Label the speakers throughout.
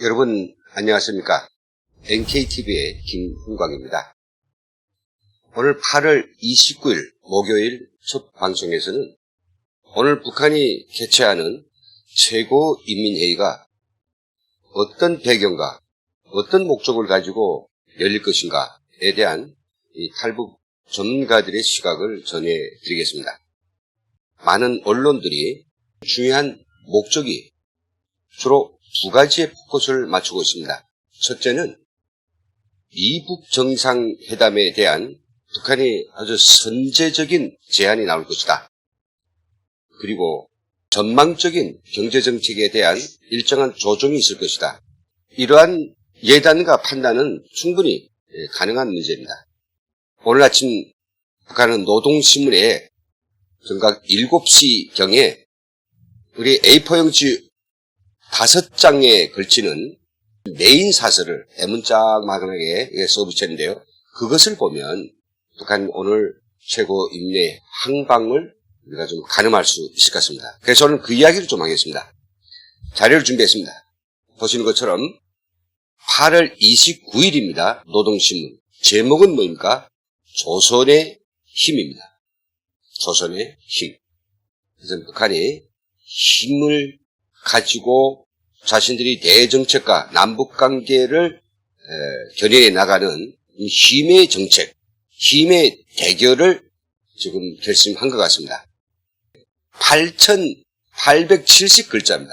Speaker 1: 여러분 안녕하십니까? NKTV의 김훈광입니다. 오늘 8월 29일 목요일 첫 방송에서는 오늘 북한이 개최하는 최고인민회의가 어떤 배경과 어떤 목적을 가지고 열릴 것인가에 대한 이 탈북 전문가들의 시각을 전해드리겠습니다. 많은 언론들이 중요한 목적이 주로 두 가지의 포커스를 맞추고 있습니다. 첫째는 미북 정상회담에 대한 북한이 아주 선제적인 제안이 나올 것이다. 그리고 전망적인 경제정책에 대한 일정한 조정이 있을 것이다. 이러한 예단과 판단은 충분히 가능한 문제입니다. 오늘 아침 북한은 노동신문에 정각 7시경에 우리 A4용지 5장에 걸치는 메인 사설을 대문짝만하게 써붙였는데요. 그것을 보면 북한 오늘 최고인민회의 항방을 우리가 좀 가늠할 수 있을 것 같습니다. 그래서 오늘 그 이야기를 좀 하겠습니다. 자료를 준비했습니다. 보시는 것처럼 8월 29일입니다. 노동신문. 제목은 뭡니까? 조선의 힘입니다. 조선의 힘. 그래서 북한이 힘을 가지고 자신들이 대정책과 남북관계를 견인해 나가는 이 힘의 정책, 힘의 대결을 지금 결심한 것 같습니다. 8,870글자입니다.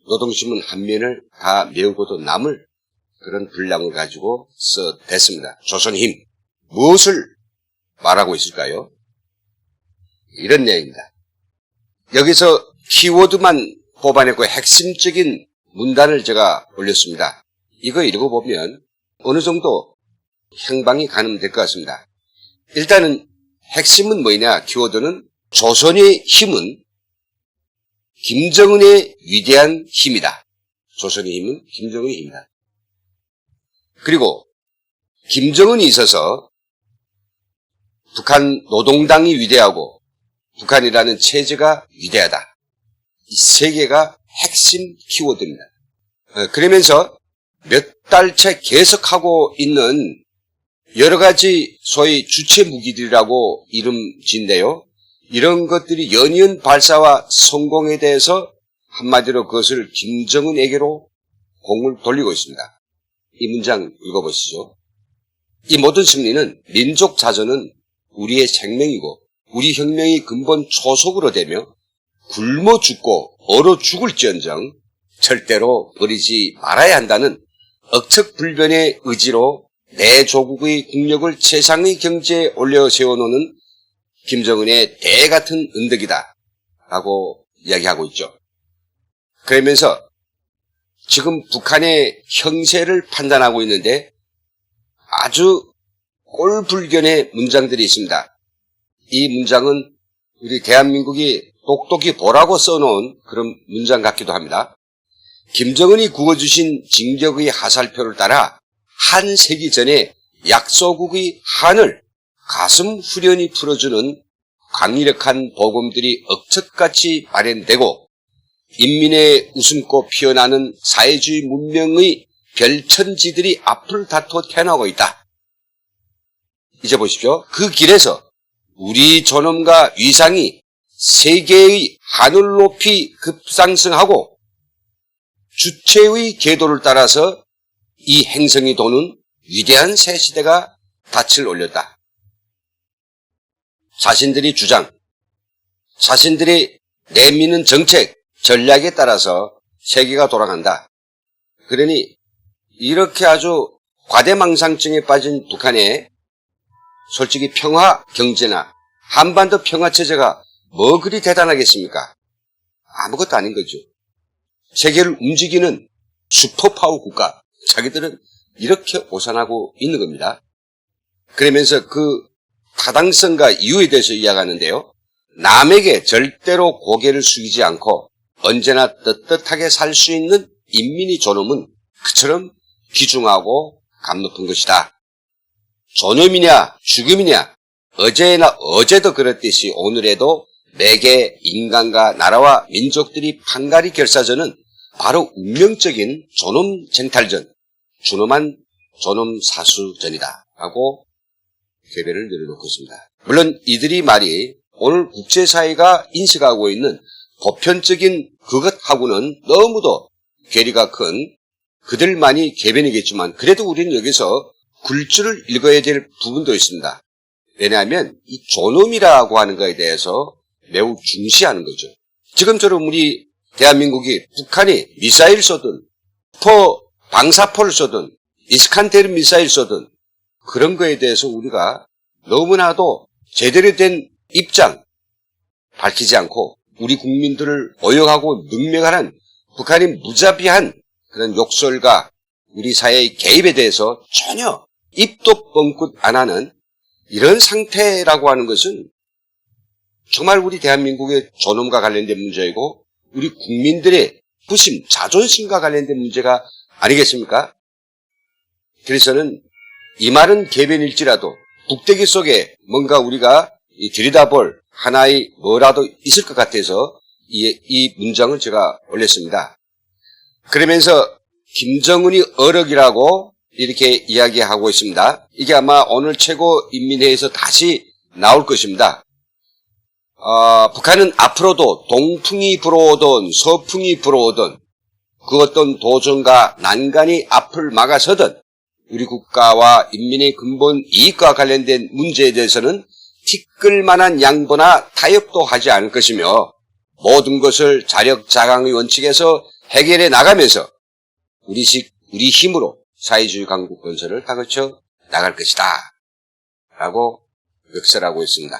Speaker 1: 노동신문 한 면을 다 메우고도 남을 그런 분량을 가지고 써댔습니다. 조선의 힘. 무엇을 말하고 있을까요? 이런 내용입니다. 여기서 키워드만 뽑아내고 핵심적인 문단을 제가 올렸습니다. 이거 읽어보면 어느 정도 행방이 가늠될 것 같습니다. 일단은 핵심은 뭐냐? 키워드는 조선의 힘은 김정은의 위대한 힘이다. 조선의 힘은 김정은의 힘이다. 그리고 김정은이 있어서 북한 노동당이 위대하고 북한이라는 체제가 위대하다. 이 세 개가 핵심 키워드입니다. 그러면서 몇 달째 계속하고 있는 여러 가지 소위 주체 무기들이라고 이름 짓는데요. 이런 것들이 연이은 발사와 성공에 대해서 한마디로 그것을 김정은에게로 공을 돌리고 있습니다. 이 문장 읽어보시죠. 이 모든 승리는 민족 자존은 우리의 생명이고 우리 혁명이 근본 초석으로 되며 굶어 죽고 얼어 죽을지언정 절대로 버리지 말아야 한다는 억척불변의 의지로 내 조국의 국력을 최상의 경제에 올려 세워놓는 김정은의 대 같은 은덕이다 라고 이야기하고 있죠. 그러면서 지금 북한의 형세를 판단하고 있는데 아주 꼴불견의 문장들이 있습니다. 이 문장은 우리 대한민국이 똑똑히 보라고 써놓은 그런 문장 같기도 합니다. 김정은이 구워주신 징격의 하살표를 따라 한 세기 전에 약소국의 한을 가슴 후련히 풀어주는 강력한 복음들이 억척같이 발현되고 인민의 웃음꽃 피어나는 사회주의 문명의 별천지들이 앞을 다투어 태어나고 있다. 이제 보십시오. 그 길에서 우리 존엄과 위상이 세계의 하늘 높이 급상승하고 주체의 궤도를 따라서 이 행성이 도는 위대한 새 시대가 닻을 올렸다. 자신들이 주장, 자신들이 내미는 정책, 전략에 따라서 세계가 돌아간다. 그러니 이렇게 아주 과대망상증에 빠진 북한에 솔직히 평화 경제나 한반도 평화체제가 뭐 그리 대단하겠습니까? 아무것도 아닌 거죠. 세계를 움직이는 슈퍼파워 국가, 자기들은 이렇게 오산하고 있는 겁니다. 그러면서 그 타당성과 이유에 대해서 이야기하는데요. 남에게 절대로 고개를 숙이지 않고 언제나 떳떳하게 살 수 있는 인민의 존엄은 그처럼 귀중하고 감 높은 것이다. 존엄이냐 죽음이냐 어제도 그랬듯이 오늘에도 매개 인간과 나라와 민족들이 판가리 결사전은 바로 운명적인 존엄 쟁탈전, 존엄한 존엄 사수전이다 라고 개변을 내려놓고 있습니다. 물론 이들이 말이 오늘 국제사회가 인식하고 있는 보편적인 그것하고는 너무도 괴리가 큰 그들만이 개변이겠지만 그래도 우리는 여기서 굴줄을 읽어야 될 부분도 있습니다. 왜냐하면 이 존엄이라고 하는 것에 대해서 매우 중시하는 거죠. 지금처럼 우리 대한민국이 북한이 미사일 쏘든 방사포를 쏘든 이스칸데르 미사일 쏘든 그런 거에 대해서 우리가 너무나도 제대로 된 입장 밝히지 않고 우리 국민들을 모욕하고 능멸하는 북한이 무자비한 그런 욕설과 우리 사회의 개입에 대해서 전혀 입도 뻥끗 안 하는 이런 상태라고 하는 것은 정말 우리 대한민국의 존엄과 관련된 문제이고 우리 국민들의 부심, 자존심과 관련된 문제가 아니겠습니까? 그래서는 이 말은 개변일지라도 북대기 속에 뭔가 우리가 들여다볼 하나의 뭐라도 있을 것 같아서 이 문장을 제가 올렸습니다. 그러면서 김정은이 어력이라고 이렇게 이야기하고 있습니다. 이게 아마 오늘 최고인민회의에서 다시 나올 것입니다. 북한은 앞으로도 동풍이 불어오든 서풍이 불어오든 그 어떤 도전과 난간이 앞을 막아서든 우리 국가와 인민의 근본 이익과 관련된 문제에 대해서는 티끌만한 양보나 타협도 하지 않을 것이며 모든 것을 자력자강의 원칙에서 해결해 나가면서 우리 힘으로 사회주의 강국 건설을 다그쳐 나갈 것이다 라고 역설하고 있습니다.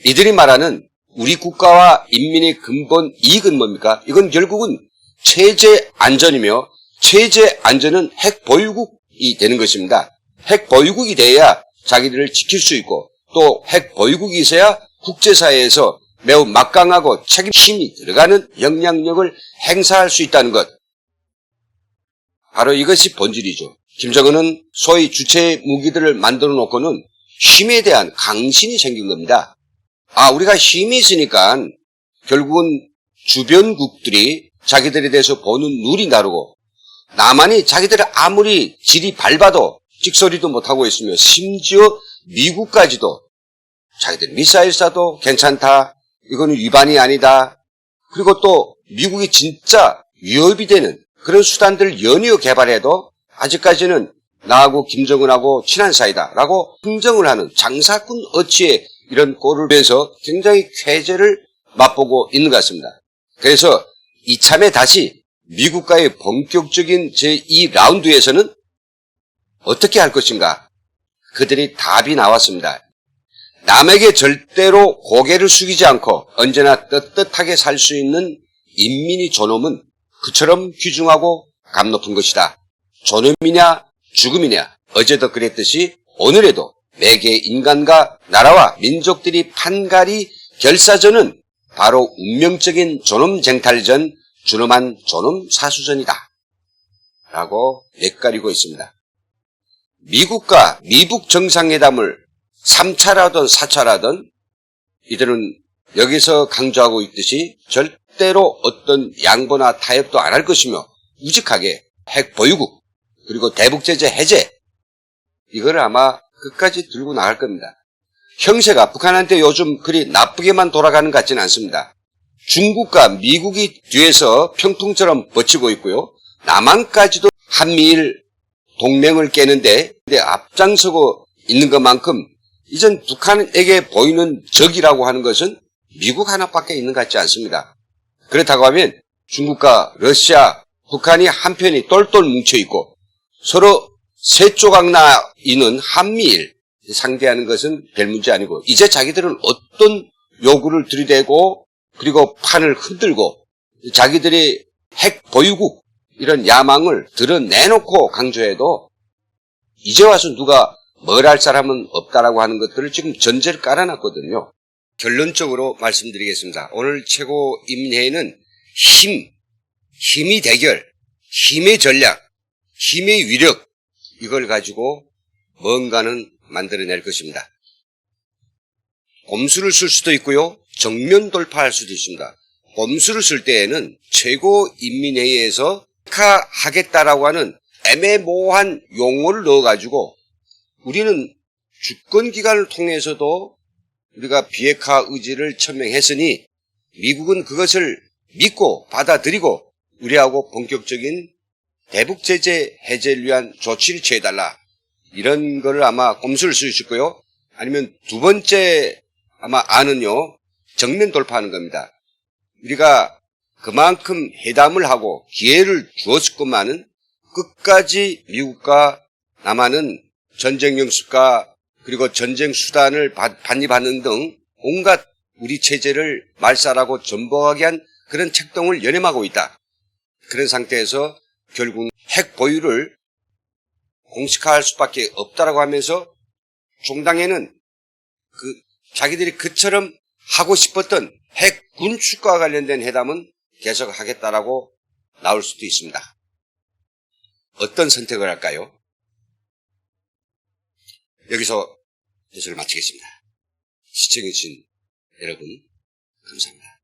Speaker 1: 이들이 말하는 우리 국가와 인민의 근본 이익은 뭡니까? 이건 결국은 체제 안전이며 체제 안전은 핵 보유국이 되는 것입니다. 핵 보유국이 돼야 자기들을 지킬 수 있고 또 핵 보유국이 있어야 국제사회에서 매우 막강하고 책임심이 들어가는 영향력을 행사할 수 있다는 것. 바로 이것이 본질이죠. 김정은은 소위 주체 무기들을 만들어 놓고는 힘에 대한 강신이 생긴 겁니다. 우리가 힘이 있으니까 결국은 주변국들이 자기들에 대해서 보는 눈이 다르고 남한이 자기들을 아무리 질이 밟아도 찍소리도 못하고 있으며 심지어 미국까지도 자기들 미사일 쏴도 괜찮다. 이거는 위반이 아니다. 그리고 또 미국이 진짜 위협이 되는 그런 수단들을 연이어 개발해도 아직까지는 나하고 김정은하고 친한 사이다라고 흥정을 하는 장사꾼 어치의 이런 꼴을 보면서 굉장히 쾌재를 맛보고 있는 것 같습니다. 그래서 이참에 다시 미국과의 본격적인 제2라운드에서는 어떻게 할 것인가? 그들이 답이 나왔습니다. 남에게 절대로 고개를 숙이지 않고 언제나 떳떳하게 살 수 있는 인민의 존엄은 그처럼 귀중하고 감 높은 것이다. 존엄이냐 죽음이냐 어제도 그랬듯이 오늘에도 매개 인간과 나라와 민족들이 판가리 결사전은 바로 운명적인 존엄 쟁탈전, 준엄한 존엄 사수전이다 라고 엿가리고 있습니다. 미국과 미북 정상회담을 3차라든 4차라든 이들은 여기서 강조하고 있듯이 절대로 어떤 양보나 타협도 안 할 것이며 우직하게 핵 보유국 그리고 대북제재 해제 이걸 아마 끝까지 들고 나갈 겁니다. 형세가 북한한테 요즘 그리 나쁘게만 돌아가는 것 같지는 않습니다. 중국과 미국이 뒤에서 평풍처럼 버티고 있고요. 남한까지도 한미일 동맹을 깨는데 앞장서고 있는 것만큼 이젠 북한에게 보이는 적이라고 하는 것은 미국 하나밖에 있는 것 같지 않습니다. 그렇다고 하면 중국과 러시아, 북한이 한편이 똘똘 뭉쳐있고 서로 세 조각 나 있는 한미일 상대하는 것은 별 문제 아니고 이제 자기들은 어떤 요구를 들이대고 그리고 판을 흔들고 자기들이 핵 보유국 이런 야망을 드러내놓고 강조해도 이제 와서 누가 뭘 할 사람은 없다라고 하는 것들을 지금 전제를 깔아놨거든요. 결론적으로 말씀드리겠습니다. 오늘 최고인민회의는 힘의 대결, 힘의 전략, 힘의 위력 이걸 가지고 뭔가는 만들어낼 것입니다. 곰수를 쓸 수도 있고요. 정면 돌파할 수도 있습니다. 꼼수를 쓸 때에는 최고인민회의에서 하겠다라고 하는 애매모호한 용어를 넣어가지고 우리는 주권기관을 통해서도 우리가 비핵화 의지를 천명했으니 미국은 그것을 믿고 받아들이고 우리하고 본격적인 대북제재 해제를 위한 조치를 취해달라. 이런 거를 아마 꼼수를 쓸 수 있고요. 아니면 두 번째 아마 안은요. 정면 돌파하는 겁니다. 우리가 그만큼 회담을 하고 기회를 주었을 것만은 끝까지 미국과 남한은 전쟁 영수과 그리고 전쟁 수단을 반입하는 등 온갖 우리 체제를 말살하고 전복하게 한 그런 책동을 연임하고 있다. 그런 상태에서 결국 핵 보유를 공식화할 수밖에 없다라고 하면서 종당에는 자기들이 그처럼 하고 싶었던 핵 군축과 관련된 회담은 계속하겠다라고 나올 수도 있습니다. 어떤 선택을 할까요? 여기서 해설을 마치겠습니다. 시청해주신 여러분 감사합니다.